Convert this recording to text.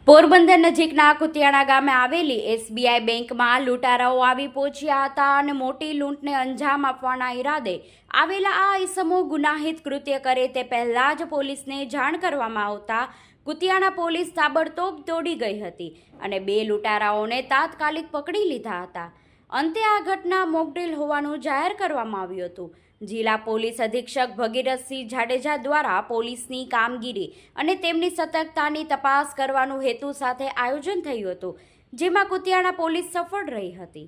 પોરબંદર નજીકના કુતિયાણા ગામે આવેલી એસબીઆઈ બેંકમાં લૂંટારાઓ આવી પહોંચ્યા હતા અને મોટી લૂંટને અંજામ આપવાના ઈરાદે આવેલા આ ઈસમો ગુનાહિત કૃત્ય કરે તે પહેલા જ પોલીસને જાણ કરવામાં આવતા કુતિયાણા પોલીસ તાબડતોબ દોડી ગઈ હતી અને બે લૂંટારાઓને તાત્કાલિક પકડી લીધા હતા। અંતે આ ઘટના મોકડ્રીલ હોવાનું જાહેર કરવામાં આવ્યું હતું। જિલ્લા પોલીસ અધિક્ષક ભગીરથસિંહ જાડેજા દ્વારા પોલીસની કામગીરી અને તેમની સતર્કતાની તપાસ કરવાનું હેતુ સાથે આયોજન થયું હતું, જેમાં કુતિયાણા પોલીસ સફળ રહી હતી।